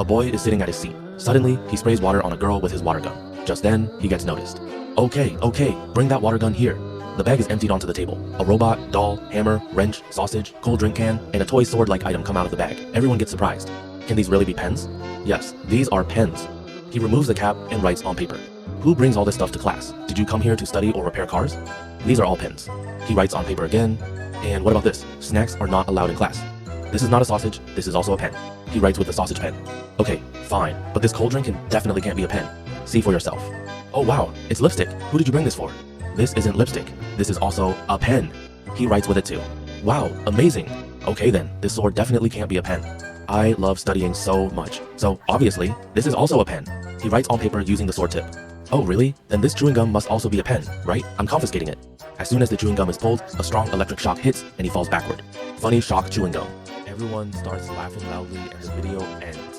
A boy is sitting at his seat. Suddenly, he sprays water on a girl with his water gun. Just then, he gets noticed. Okay, bring that water gun here. The bag is emptied onto the table. A robot, doll, hammer, wrench, sausage, cold drink can, and a toy sword-like item come out of the bag. Everyone gets surprised. Can these really be pens? Yes, these are pens. He removes the cap and writes on paper. Who brings all this stuff to class? Did you come here to study or repair cars? These are all pens. He writes on paper again. And what about this? Snacks are not allowed in class. This is not a sausage, this is also a pen. He writes with a sausage pen. Okay, fine, but this cold drink definitely can't be a pen. See for yourself. Oh wow, it's lipstick. Who did you bring this for? This isn't lipstick. This is also a pen. He writes with it too. Wow, amazing. Okay then, this sword definitely can't be a pen. I love studying so much. So obviously, this is also a pen. He writes on paper using the sword tip. Oh really? Then this chewing gum must also be a pen, right? I'm confiscating it. As soon as the chewing gum is pulled, a strong electric shock hits and he falls backward. Funny shock chewing gum. Everyone starts laughing loudly and the video ends.